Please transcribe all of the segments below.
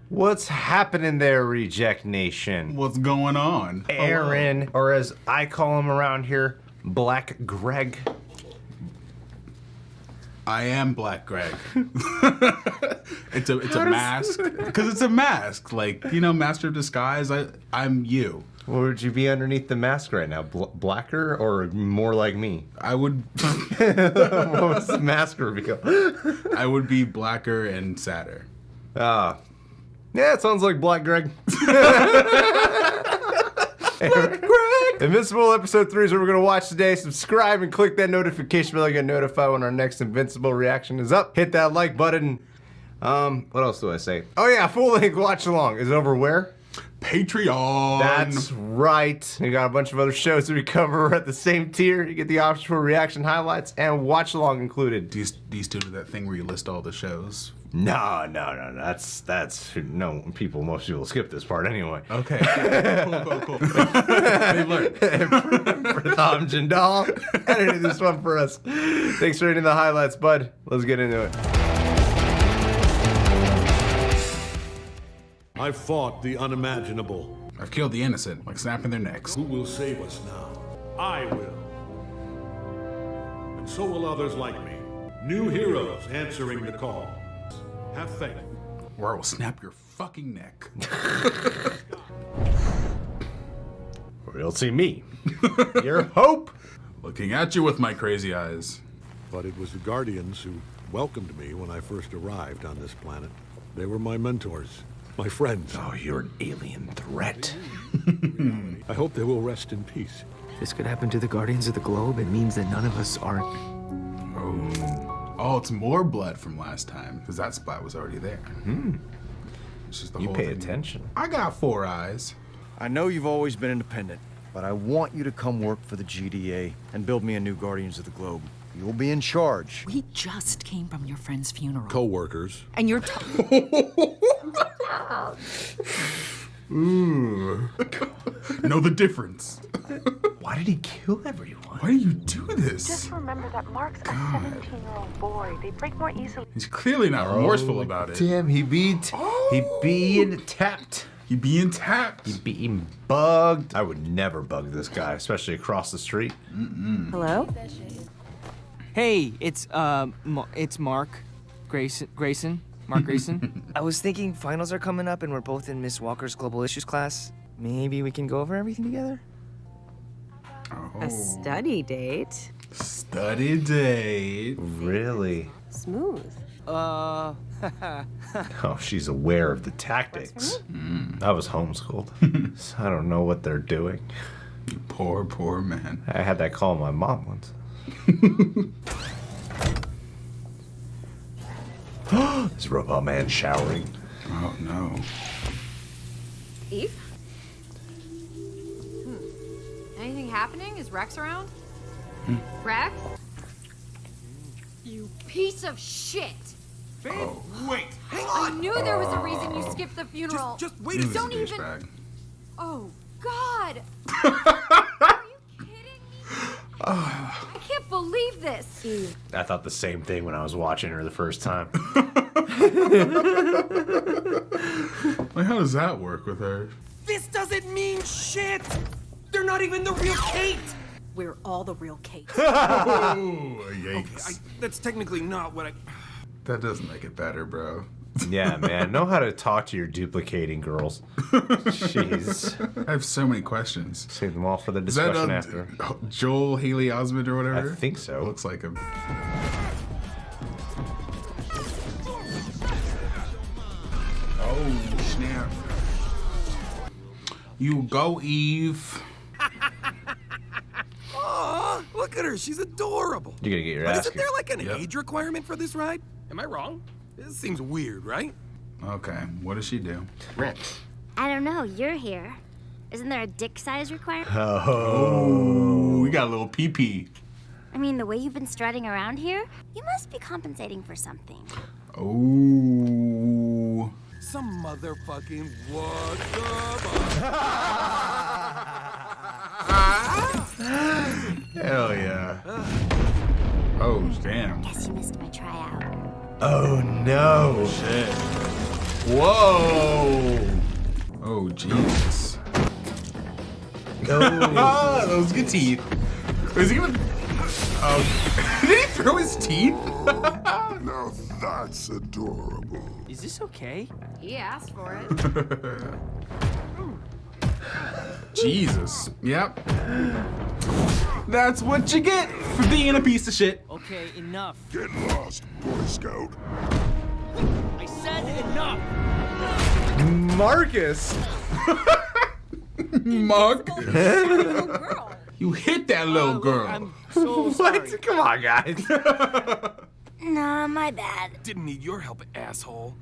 What's happening there, Reject Nation? What's going on? Aaron, or as I call him around here, Black Greg. I am Black Greg. It's a mask. Because it's a mask. Like, you know, Master of Disguise, I'm you. What would you be underneath the mask right now? Blacker or more like me? I would... What was the mask reveal? I would be blacker and sadder. Yeah, it sounds like Black Greg. Black Greg! Invincible episode 3 is what we're going to watch today. Subscribe and click that notification bell to get notified when our next Invincible reaction is up. Hit that like button. What else do I say? Oh yeah, full length watch along. Is it over where? Patreon. That's right. We got a bunch of other shows that we cover at the same tier. You get the option for reaction highlights and watch along included. Do you still do that thing where you list all the shows? No. That's no people. Most people skip this part anyway. Okay. Cool. They've learned. For Tom Jindal, edited this one for us. Thanks for reading the highlights, bud. Let's get into it. I've fought the unimaginable. I've killed the innocent, like snapping their necks. Who will save us now? I will. And so will others like me. New heroes answering the call. Have faith. Or I will snap your fucking neck. Or you'll see me. Your hope. Looking at you with my crazy eyes. But it was the Guardians who welcomed me when I first arrived on this planet. They were my mentors. My friends. Oh, you're an alien threat. I hope they will rest in peace. This could happen to the Guardians of the Globe. It means that none of us aren't. Oh, it's more blood from last time, because that splat was already there. It's just the You whole pay thing. attention. I got 4 eyes. I know you've always been independent, but I want you to come work for the GDA and build me a new Guardians of the Globe. You'll be in charge. We just came from your friend's funeral. Co-workers. And you're Know the difference. Why did he kill everyone? Why do you do this? Just remember that Mark's a 17-year-old boy. They break more easily. He's clearly not remorseful about it. Damn, he being tapped. He being tapped. He being bugged. I would never bug this guy, especially across the street. Hello? Hey, it's Mark Grayson. Mark Grayson. I was thinking finals are coming up and we're both in Miss Walker's Global Issues class. Maybe we can go over everything together? A study date? Study date. Really? Smooth. Oh, she's aware of the tactics. I was homeschooled, so I don't know what they're doing. You poor man. I had that call my mom once. Is Robot Man showering? Oh no. Eve? Anything happening? Is Rex around? Rex? You piece of shit! Oh. Wait, hang I on! knew there was a reason you skipped the funeral. Just wait a He's a Don't second. even- douchebag. Oh, God! Are you kidding me? I can't believe this. Eve. I thought the same thing when I was watching her the first time. Like, how does that work with her? This doesn't mean shit! They're not even the real Kate! We're all the real Kate. Oh, yikes. That's technically not what I... That doesn't make it better, bro. Yeah, man. Know how to talk to your duplicating girls. Jeez. I have so many questions. Save them all for the Is that discussion after. Joel Haley Osment or whatever? I think so. Looks like him. Oh, snap. You go, Eve. Aw, look at her, she's adorable. You're gonna get your But ass isn't kicked. there like an Yep. age requirement for this ride? Am I wrong? This seems weird, right? Okay, what does she do? I don't know, you're here. Isn't there a dick size requirement? Oh, we got a little pee-pee. I mean, the way you've been strutting around here, you must be compensating for something. Oh. Some motherfucking what Hell yeah. Oh, damn. Guess you missed my tryout. Oh no. Shit. Whoa. Oh, Jesus. Oh, those good teeth. Is he gonna... Oh, did he throw his teeth? Now that's adorable. Is this okay? He asked for it. Jesus. Yep. That's what you get for being a piece of shit. Okay, enough. Get lost, Boy Scout. I said enough. Marcus. Mark. Little girl. You hit that little girl. I'm so sorry. What? Come on, guys. Nah, my bad. Didn't need your help, asshole.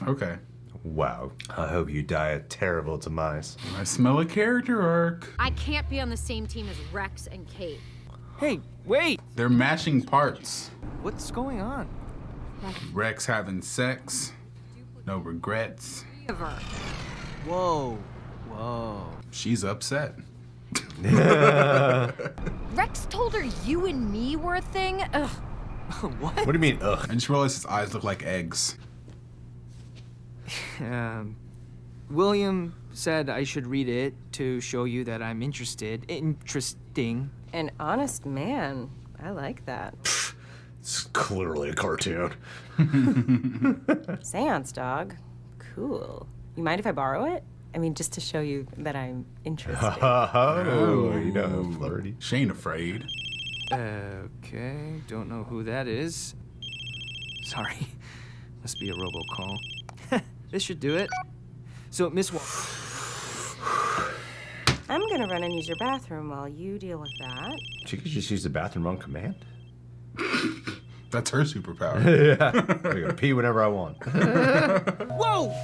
Okay. Wow. I hope you die a terrible demise. I smell a character arc. I can't be on the same team as Rex and Kate. Hey, wait. They're mashing parts. What's going on? Rex having sex. No regrets. Of her. Whoa. Whoa. She's upset. Rex told her you and me were a thing. Ugh. What? What do you mean, ugh? I just realized his eyes look like eggs. William said I should read it to show you that I'm interested. Interesting. An honest man. I like that. It's clearly a cartoon. Seance, dog. Cool. You mind if I borrow it? I mean, just to show you that I'm interested. Oh, you know, flirty. She ain't afraid. Okay, don't know who that is. Sorry, must be a robocall. This should do it. So, Miss I'm gonna run and use your bathroom while you deal with that. She could just use the bathroom on command. That's her superpower. Yeah. I can pee whenever I want. Whoa!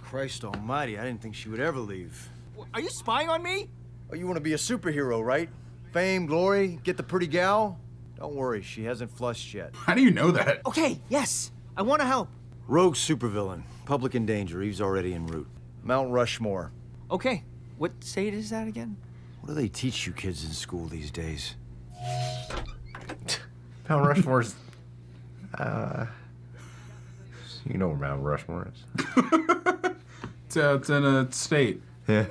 Christ almighty, I didn't think she would ever leave. Are you spying on me? Oh, you want to be a superhero, right? Fame, glory, get the pretty gal? Don't worry, she hasn't flushed yet. How do you know that? Okay, yes. I want to help. Rogue supervillain, public in danger, he's already en route. Mount Rushmore. Okay, what state is that again? What do they teach you kids in school these days? Mount Rushmore's. You know where Mount Rushmore is. It's in a state. Yeah.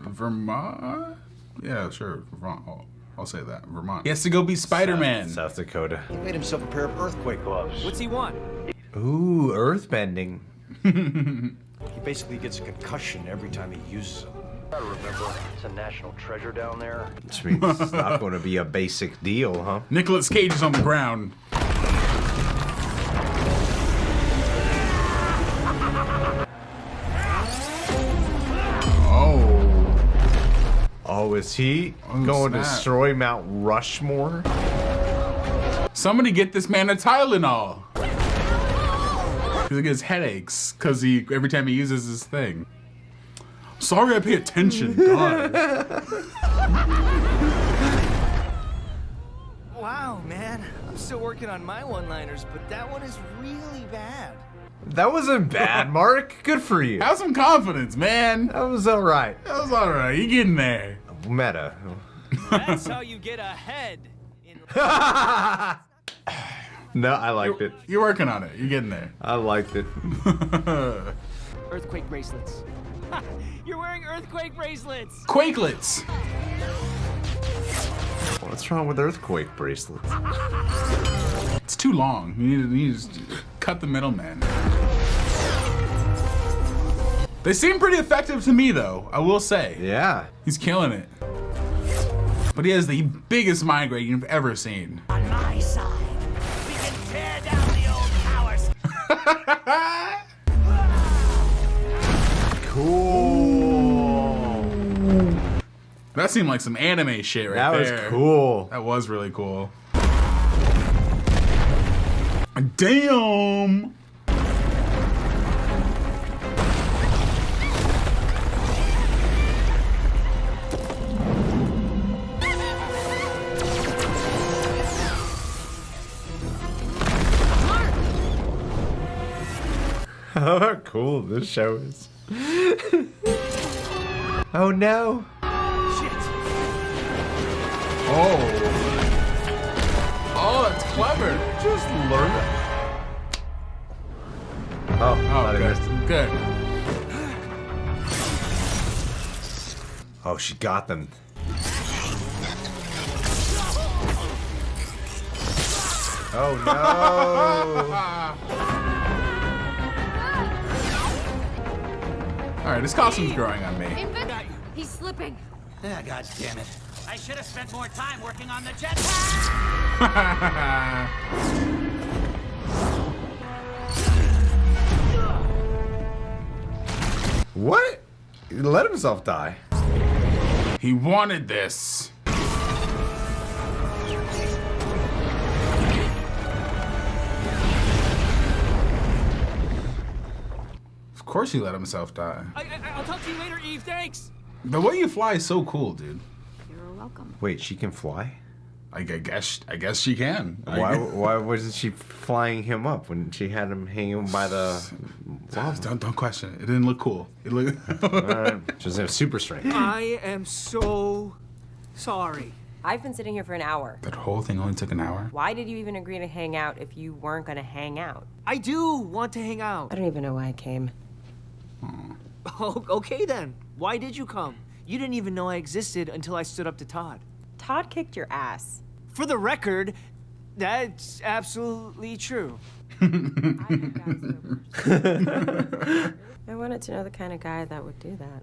Vermont? Yeah, sure. Vermont. I'll say that. Vermont. He has to go be Spider-Man. South Dakota. He made himself a pair of earthquake gloves. What's he want? Ooh, earthbending. He basically gets a concussion every time he uses them. I remember, it's a national treasure down there. Which means it's not going to be a basic deal, huh? Nicolas Cage is on the ground. Oh, is he going to destroy Mount Rushmore? Somebody get this man a Tylenol. He gets headaches because every time he uses his thing. Sorry, I pay attention. God. Wow, man. I'm still working on my one-liners, but that one is really bad. That wasn't bad, Mark. Good for you. Have some confidence, man. That was all right. That was all right. You getting there. Meta. That's how you get ahead. No, I liked it. You're working on it. You're getting there. I liked it. Earthquake bracelets. You're wearing earthquake bracelets. Quakelets. What's wrong with earthquake bracelets? It's too long. You need to cut the middleman. They seem pretty effective to me, though, I will say. Yeah. He's killing it. But he has the biggest migraine you've ever seen. On my side, we can tear down the old towers. Cool. That seemed like some anime shit right That there. was cool. That was really cool. Damn! How cool this show is. Oh no. Oh, that's clever. Just learn it. Oh, Oh, I missed it. good. Good. Oh, she got them. Oh no! Alright, his costume's growing on me. He's slipping. Ah, God damn it. I should have spent more time working on the jetpack. What? He let himself die. He wanted this. Of course he let himself die. I'll talk to you later, Eve. Thanks. The way you fly is so cool, dude. You're welcome. Wait, she can fly? I guess she can. Why wasn't she flying him up when she had him hanging by the wall? Don't question it. It didn't look cool. It looked. She doesn't have super strength. I am so sorry. I've been sitting here for an hour. That whole thing only took an hour. Why did you even agree to hang out if you weren't gonna hang out? I do want to hang out. I don't even know why I came. Oh, okay then. Why did you come? You didn't even know I existed until I stood up to Todd. Todd kicked your ass. For the record, that's absolutely true. I wanted to know the kind of guy that would do that.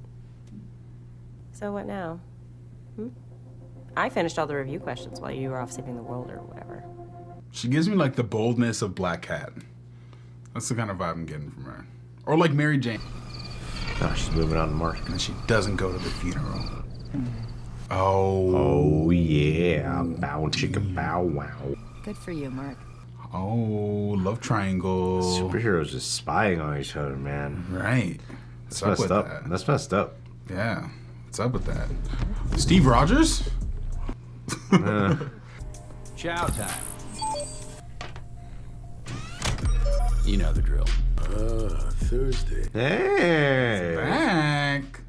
So what now? I finished all the review questions while you were off saving the world or whatever. She gives me like the boldness of Black Cat. That's the kind of vibe I'm getting from her. Or like Mary Jane. Oh, she's moving on to Mark. And she doesn't go to the funeral. Oh yeah, bow chicka bow wow. Good for you, Mark. Oh, love triangle. Superheroes just spying on each other, man. Right. That's messed up. That's messed up. Yeah. What's up with that? Steve Rogers? Chow time. You know the drill. Thursday. Hey! Back.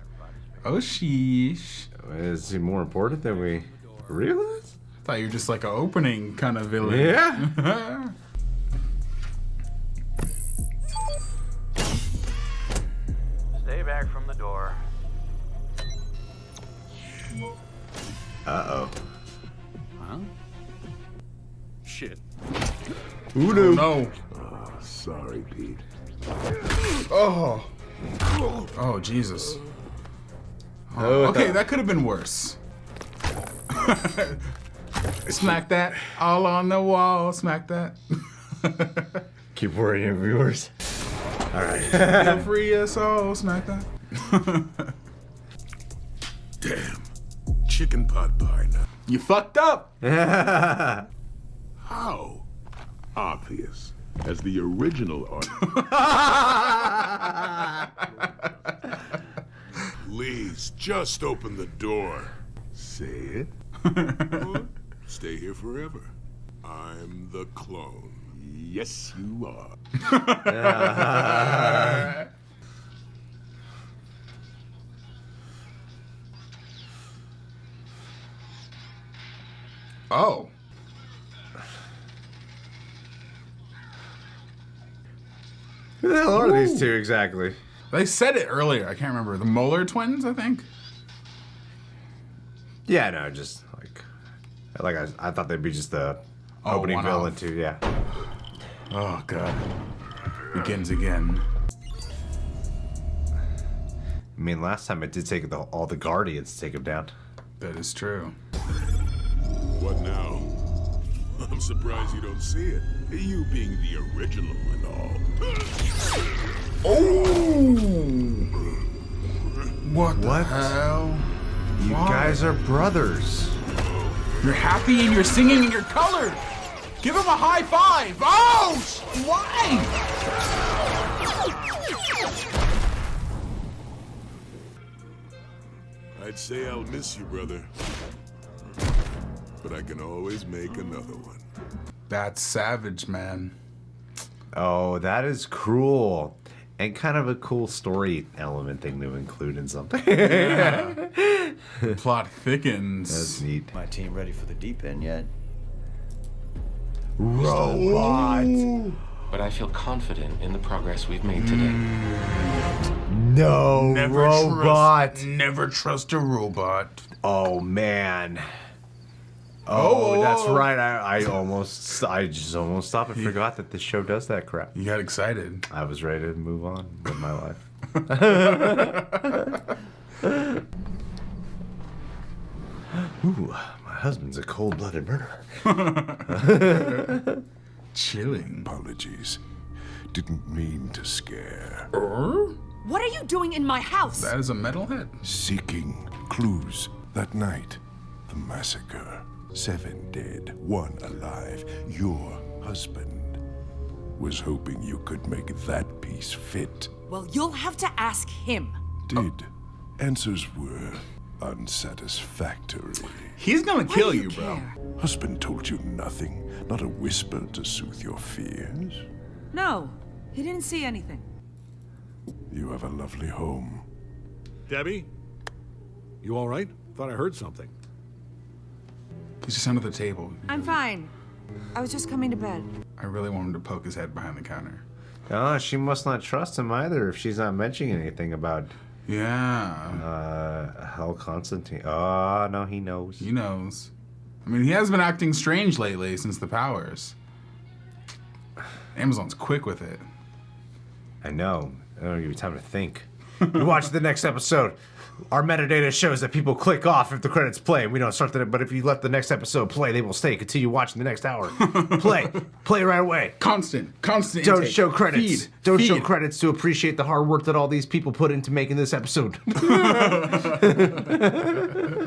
Oh, sheesh. Is he more important than we realized? I thought you were just like an opening kind of villain. Yeah. Stay back from the door. Uh-oh. Huh? Shit. Uno. No. Sorry, Pete. Oh. Oh, Jesus. Oh, okay, that could have been worse. Smack that. All on the wall. Smack that. Keep worrying your viewers. All right. Feel free us all. Smack that. Damn. Chicken pot pie now. You fucked up. How? Obvious. As the original artist. Please, just open the door. Say it. Stay here forever. I'm the clone. Yes, you are. Oh. Who the hell are these two exactly? They said it earlier. I can't remember. The Moeller twins, I think. Yeah, no, just like I thought they'd be just the opening villain too. Yeah. Oh God. Begins again. I mean, last time it did take all the Guardians to take him down. That is true. What now? I'm surprised you don't see it. You being the original and all. Oh! What the What? hell? You guys are brothers. You're happy and you're singing and you're colored. Give him a high five. Oh! Why? I'd say I'll miss you, brother. But I can always make another one. That's savage, man. Oh, that is cruel. And kind of a cool story element thing to include in something. Yeah. Plot thickens. That's neat. My team ready for the deep end yet? Robot. But I feel confident in the progress we've made today. No, robot. Never trust a robot. Oh man. Oh, that's right. I just almost stopped and forgot that this show does that crap. You got excited. I was ready to move on with my life. Ooh, my husband's a cold-blooded murderer. Chilling. Apologies. Didn't mean to scare. What are you doing in my house? That is a metalhead. Seeking clues. That night, the massacre. 7 dead, 1 alive. Your husband was hoping you could make that piece fit. Well, you'll have to ask him. Did. Answers were unsatisfactory. He's gonna kill you, bro. Husband told you nothing, not a whisper to soothe your fears. No, he didn't see anything. You have a lovely home. Debbie? You all right? Thought I heard something. He's just under the table. I'm fine. I was just coming to bed. I really want him to poke his head behind the counter. Oh, she must not trust him either if she's not mentioning anything about... Yeah. Hell Constantine. Oh, no, he knows. He knows. I mean, he has been acting strange lately since the powers. Amazon's quick with it. I know. I don't give you time to think. You watch the next episode. Our metadata shows that people click off if the credits play. We don't start the, but if you let the next episode play, they will stay. Continue watching the next hour. Play right away. Constant Don't intake. show credits. Feed. Don't show credits to appreciate the hard work that all these people put into making this episode.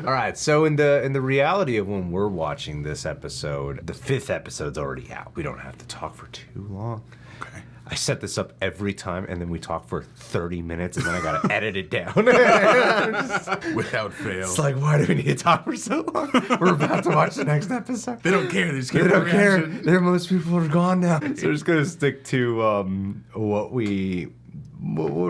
All right, so in the reality of when we're watching this episode, the 5th episode's already out. We don't have to talk for too long. Okay. I set this up every time, and then we talk for 30 minutes, and then I gotta edit it down. Without fail. It's like, why do we need to talk for so long? We're about to watch the next episode. They don't care. They just They care don't care. reaction. Most people are gone now. So we're just gonna stick to what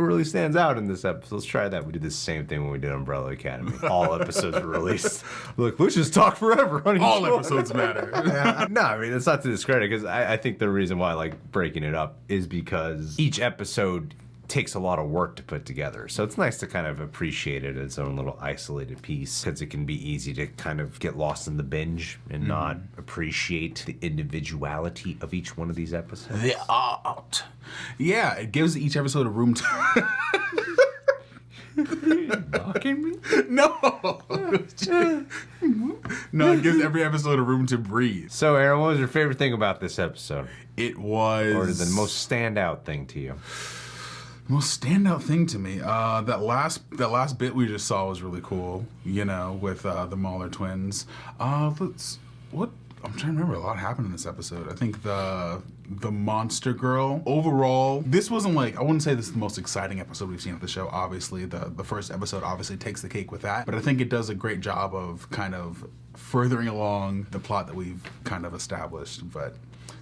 really stands out in this episode. Let's try that. We did the same thing when we did Umbrella Academy. All episodes were released. Look, let's just talk forever on each All one. episodes matter. Yeah. No, I mean, it's not to discredit, because I think the reason why I like breaking it up is because each episode takes a lot of work to put together. So it's nice to kind of appreciate it as its own little isolated piece, because it can be easy to kind of get lost in the binge and not appreciate the individuality of each one of these episodes. The art. Yeah, it gives each episode a room to... Mocking me? No. No, it gives every episode a room to breathe. So, Aaron, what was your favorite thing about this episode? It was... Or the most standout thing to you? Most standout thing to me, that last bit we just saw was really cool. You know, with the Mahler twins. I'm trying to remember. A lot happened in this episode. I think the monster girl. Overall, this wasn't like, I wouldn't say this is the most exciting episode we've seen of the show. Obviously, the first episode obviously takes the cake with that. But I think it does a great job of kind of furthering along the plot that we've kind of established. But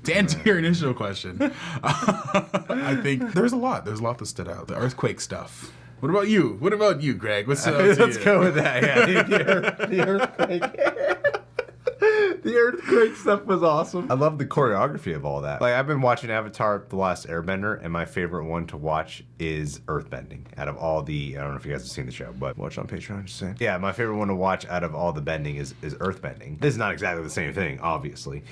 to answer your initial question, I think there's a lot that stood out. The earthquake stuff. What about you? What about you, Greg? What's Let's go with that. Yeah, the earthquake. The earthquake stuff was awesome. I love the choreography of all that. Like, I've been watching Avatar: The Last Airbender, and my favorite one to watch is Earthbending. Out of all the, I don't know if you guys have seen the show, but watch on Patron, just saying. Yeah, my favorite one to watch out of all the bending is Earthbending. This is not exactly the same thing, obviously.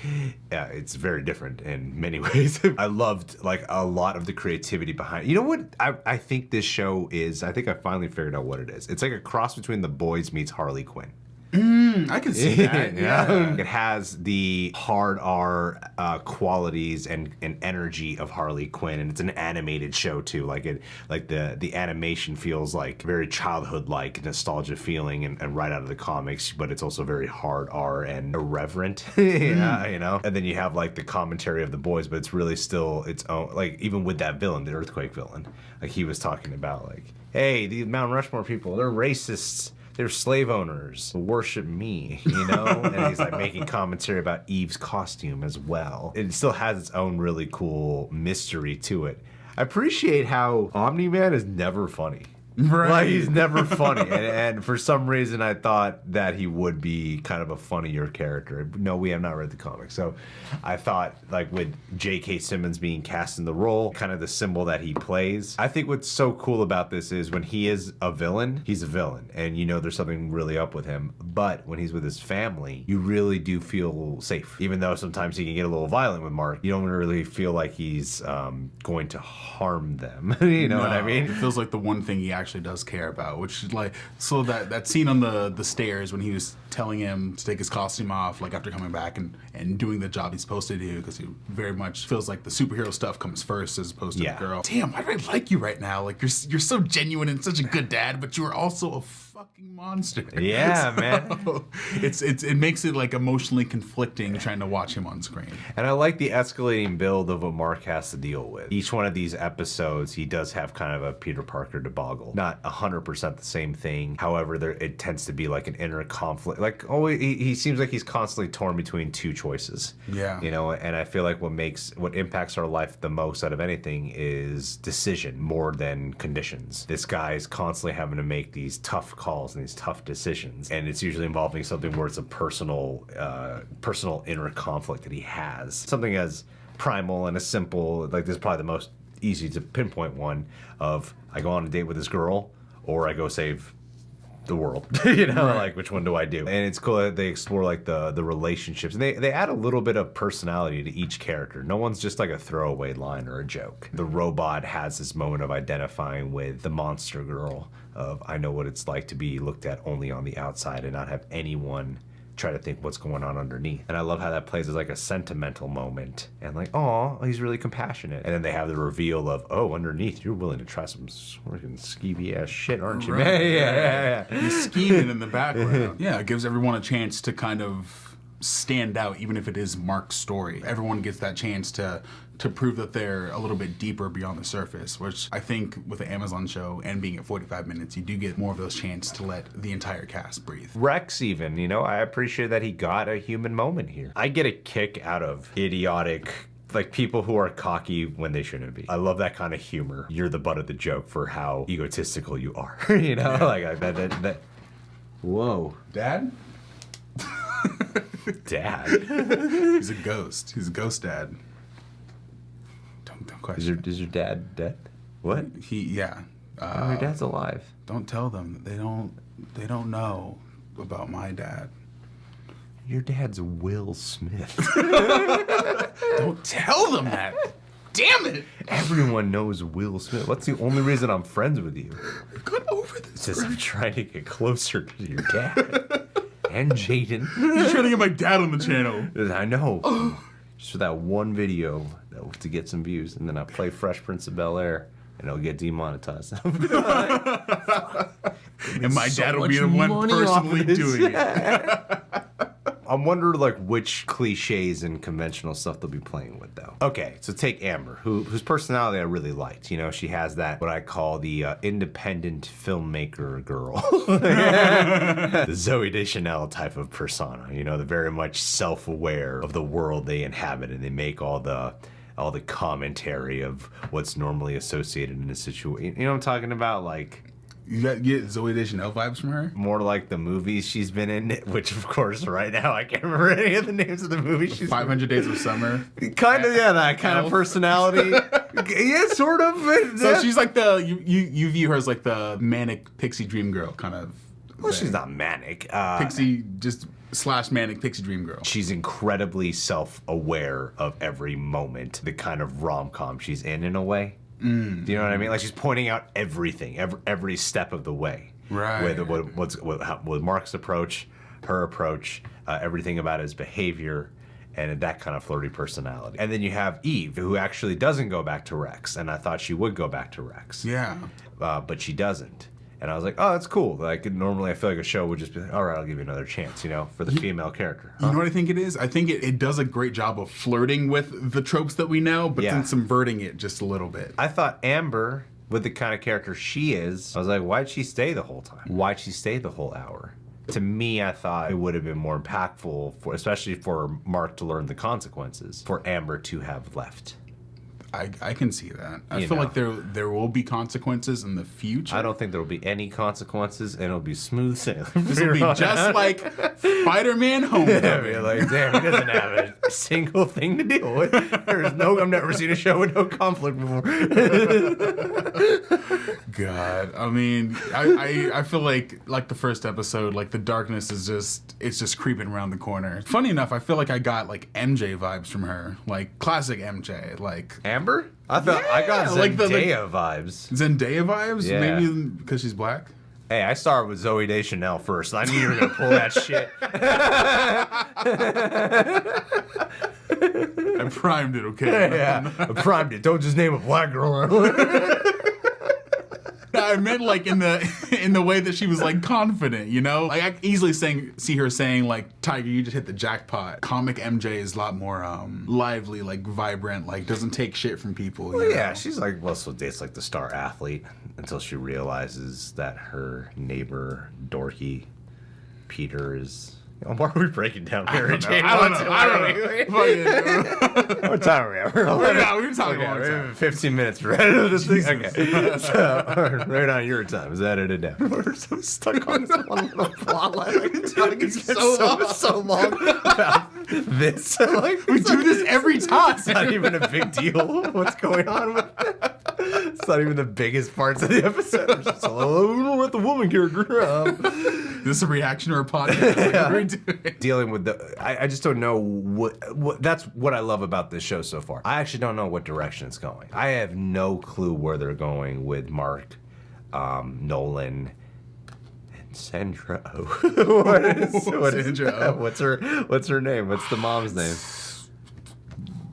Yeah, it's very different in many ways. I loved, like, a lot of the creativity behind it. You know what I think this show is? I think I finally figured out what it is. It's like a cross between The Boys meets Harley Quinn. I can see that. Yeah. It has the hard R qualities and energy of Harley Quinn, and it's an animated show too. Like the animation feels like very childhood-like nostalgia feeling, and right out of the comics. But it's also very hard R and irreverent. Yeah, you know. And then you have like the commentary of The Boys, but it's really still its own. Like even with that villain, the earthquake villain, like he was talking about, like, hey, these Mount Rushmore people, they're racists. They're slave owners. Worship me, you know? And he's like making commentary about Eve's costume as well. It still has its own really cool mystery to it. I appreciate how Omni-Man is never funny. Right. Like, he's never funny. And for some reason, I thought that he would be kind of a funnier character. No, we have not read the comics. So I thought, like, with J.K. Simmons being cast in the role, kind of the symbol that he plays. I think what's so cool about this is when he is a villain, he's a villain. And you know there's something really up with him. But when he's with his family, you really do feel safe. Even though sometimes he can get a little violent with Mark, you don't really feel like he's going to harm them. You know what I mean? It feels like the one thing he actually does care about, which is like, so that scene on the stairs when he was telling him to take his costume off, like after coming back and doing the job he's supposed to do, because he very much feels like the superhero stuff comes first as opposed to the girl. Damn, why do I like you right now? Like, you're so genuine and such a good dad, but you are also a fucking monster. Yeah, man. It makes it like emotionally conflicting trying to watch him on screen. And I like the escalating build of what Mark has to deal with. Each one of these episodes, he does have kind of a Peter Parker debacle. Not 100% the same thing. However, it tends to be like an inner conflict. Like, he seems like he's constantly torn between two choices. Yeah. You know, and I feel like what impacts our life the most out of anything is decision more than conditions. This guy is constantly having to make these tough calls and these tough decisions. And it's usually involving something where it's a personal inner conflict that he has. Something as primal and as simple, like this is probably the most easy to pinpoint one of, I go on a date with this girl or I go save the world. You know, like, which one do I do? And it's cool that they explore like the relationships, and they add a little bit of personality to each character. No one's just like a throwaway line or a joke. The robot has this moment of identifying with the monster girl of, I know what it's like to be looked at only on the outside and not have anyone try to think what's going on underneath. And I love how that plays as like a sentimental moment and like, oh, he's really compassionate. And then they have the reveal of, oh, underneath you're willing to try some freaking skeevy ass shit, aren't you, man? Yeah. He's scheming in the background. Yeah, it gives everyone a chance to kind of stand out, even if it is Mark's story. Everyone gets that chance to prove that they're a little bit deeper beyond the surface, which I think with the Amazon show and being at 45 minutes, you do get more of those chances to let the entire cast breathe. Rex even, you know, I appreciate that he got a human moment here. I get a kick out of idiotic, like, people who are cocky when they shouldn't be. I love that kind of humor. You're the butt of the joke for how egotistical you are. You know, like that. Whoa. Dad? Dad? He's a ghost. He's a ghost dad. Don't question. Is your dad dead? What? Yeah. No, your dad's alive. Don't tell them. They don't know about my dad. Your dad's Will Smith. Don't tell them that. Damn it! Everyone knows Will Smith. What's the only reason I'm friends with you? We've gone over this. It's just I'm trying to get closer to your dad. And Jaden. You're trying to get my dad on the channel. I know. Just for that one video to get some views, and then I play Fresh Prince of Bel-Air, and it'll get demonetized. And my dad will be the one personally doing it. I wonder, like, which cliches and conventional stuff they'll be playing with, though. Okay, so take Amber, whose personality I really liked. You know, she has that, what I call the independent filmmaker girl. The Zooey Deschanel type of persona. You know, the very much self-aware of the world they inhabit, and they make all the commentary of what's normally associated in a situation. You know what I'm talking about? Like, you get Zooey Deschanel vibes from her? More like the movies she's been in, which, of course, right now I can't remember any of the names of the movies she's 500 Days of Summer. Kind of, yeah, that kind of personality. Yeah, sort of. So she's like you view her as like the manic pixie dream girl kind of. Well, she's not manic. Pixie, just / manic pixie dream girl. She's incredibly self-aware of every moment, the kind of rom-com she's in a way. Do you know what I mean? Like, she's pointing out everything, every step of the way. Right. With Mark's approach, her approach, everything about his behavior, and that kind of flirty personality. And then you have Eve, who actually doesn't go back to Rex, and I thought she would go back to Rex. Yeah. But she doesn't. And I was like, oh, that's cool. Like, normally I feel like a show would just be like, all right, I'll give you another chance, you know, for the female character. You know what I think it is? I think it does a great job of flirting with the tropes that we know, but then subverting it just a little bit. I thought Amber, with the kind of character she is, I was like, why'd she stay the whole time? Why'd she stay the whole hour? To me, I thought it would have been more impactful, especially for Mark to learn the consequences, for Amber to have left. I can see that. I You feel know. like there will be consequences in the future. I don't think there will be any consequences, and it'll be smooth sailing. This will be just like Spider-Man Homecoming. Yeah, be like, damn, he doesn't have a single thing to deal with. I've never seen a show with no conflict before. God, I mean, I feel like the first episode, like the darkness is just creeping around the corner. Funny enough, I feel like I got like MJ vibes from her, like classic MJ, like Amber. I got Zendaya like vibes. Zendaya vibes, Yeah. maybe because she's black. Hey, I started with Zooey Deschanel first. I knew you were gonna pull that shit. I primed it, okay? Yeah, I primed it. Don't just name a black girl. I meant like in the way that she was like confident, you know? Like I easily see her saying like, Tiger, you just hit the jackpot. Comic MJ is a lot more lively, like vibrant, like doesn't take shit from people. Well, you yeah, know? she's like Russell dates like the star athlete until she realizes that her neighbor Dorky Peter is. Why are we breaking down Mary Jane? I don't know. What time are we at? We were talking about we're 15 minutes for editing this thing. Okay. So, right on your time. Is edited down. We're so stuck on this one little plot line. It's so long about this. Like, We do this every time. It's not even a big deal. What's going on with it? It's not even the biggest parts of the episode. It's just, oh, we don't know what the woman character. This is a reaction or a podcast. Like, what are we doing? Dealing with I just don't know what that's what I love about this show so far. I actually don't know what direction it's going. I have no clue where they're going with Mark, Nolan, and Sandra Oh. Sandra Oh. What's her name? What's the mom's name?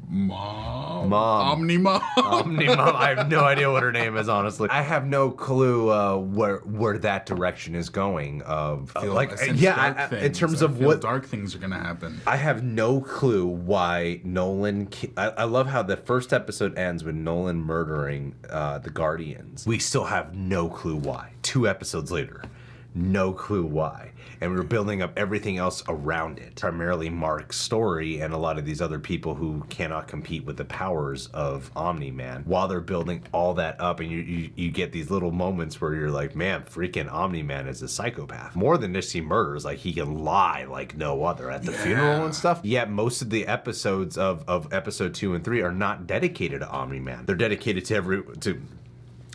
Mom. Omni-Mom. I have no idea what her name is, honestly. I have no clue where that direction is going. In terms of what dark things are gonna happen. I have no clue why Nolan. I love how the first episode ends with Nolan murdering the Guardians. We still have no clue why. 2 episodes later, no clue why. And we're building up everything else around it. Primarily Mark's story and a lot of these other people who cannot compete with the powers of Omni-Man. While they're building all that up, and you get these little moments where you're like, man, freaking Omni-Man is a psychopath. More than just he murders, like he can lie like no other at the funeral and stuff. Yet most of the episodes of episode 2 and 3 are not dedicated to Omni-Man. They're dedicated to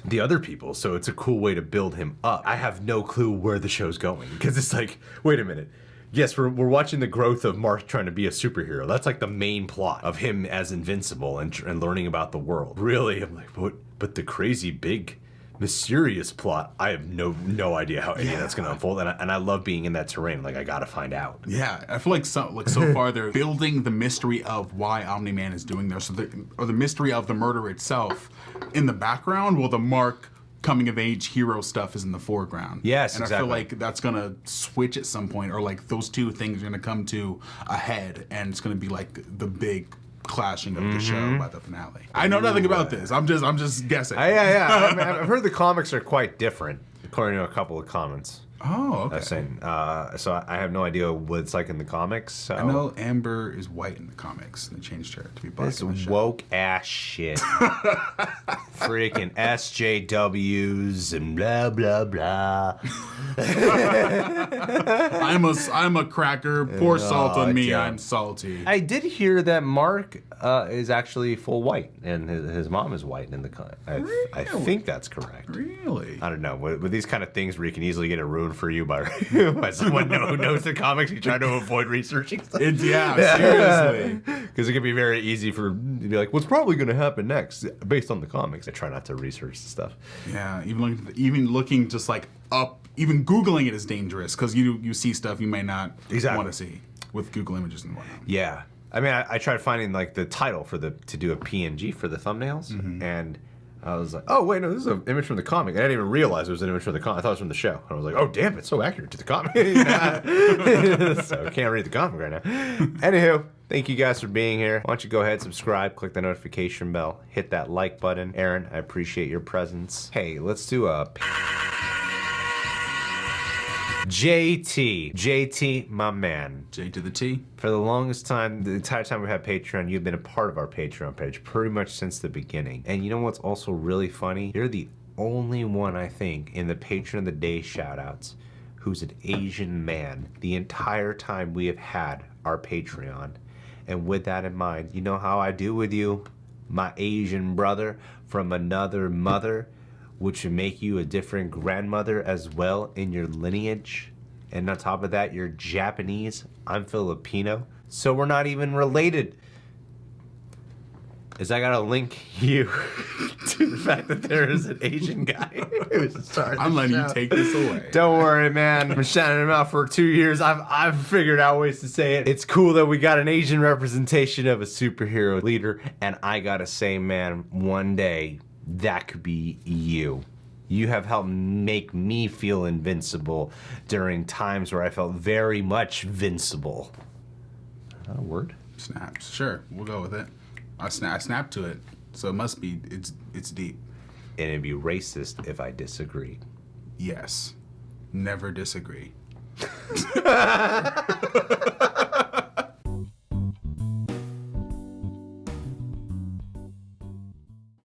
the other people, so it's a cool way to build him up. I have no clue where the show's going, because it's like, wait a minute. Yes, we're watching the growth of Mark trying to be a superhero. That's like the main plot of him as Invincible and learning about the world. Really, I'm like, what? But the crazy big mysterious plot, I have no idea how any of that's gonna unfold, and I love being in that terrain. Like, I gotta find out. Yeah, I feel like so far they're building the mystery of why Omni-Man is doing this, or the mystery of the murder itself in the background, while the Mark coming of age hero stuff is in the foreground. Yes, and exactly. I feel like that's gonna switch at some point, or like those two things are gonna come to a head, and it's gonna be like the big clashing of the show by the finale. I know nothing about this. I'm just guessing. Yeah. I mean, I've heard the comics are quite different, according to a couple of comments. Oh, okay. I was saying, so I have no idea what it's like in the comics. So. I know Amber is white in the comics. They changed her to be black. This in the show. woke ass shit. Freaking SJWs and blah blah blah. I'm a cracker. Pour salt on me. I'm salty. I did hear that Mark is actually full white, and his mom is white in the comic. I think that's correct. Really? I don't know. With these kind of things where you can easily get it ruined for you by someone who knows the comics, you try to avoid researching stuff. Seriously. Because it can be very easy to be like, what's probably going to happen next based on the comics. I try not to research the stuff. Yeah, even looking just like up, even Googling it is dangerous, because you see stuff you may not want to see with Google images and whatnot. Yeah. I mean, I tried finding like the title to do a PNG for the thumbnails, and I was like, oh, wait, no, this is an image from the comic. I didn't even realize it was an image from the comic. I thought it was from the show. And I was like, oh, damn, it's so accurate to the comic. So I can't read the comic right now. Anywho, thank you guys for being here. Why don't you go ahead, subscribe, click the notification bell, hit that like button. Aaron, I appreciate your presence. Hey, let's do a... JT, my man. J to the T. For the longest time, the entire time we had Patreon, you've been a part of our Patreon page pretty much since the beginning. And you know what's also really funny? You're the only one, I think, in the Patron of the Day shoutouts who's an Asian man the entire time we have had our Patreon. And with that in mind, you know how I do with you, my Asian brother from another mother, which would make you a different grandmother as well in your lineage. And on top of that, you're Japanese, I'm Filipino, so we're not even related. Is I gotta link you to the fact that there is an Asian guy who's starting. I'm letting you take this away. Don't worry, man. I've been shouting him out for 2 years. I've figured out ways to say it. It's cool that we got an Asian representation of a superhero leader, and I gotta say, man, one day that could be you. You have helped make me feel invincible during times where I felt very much vincible. Is that a word? Snaps. Sure, we'll go with it. I snap to it, so it must be, it's deep. And it'd be racist if I disagree. Yes. Never disagree.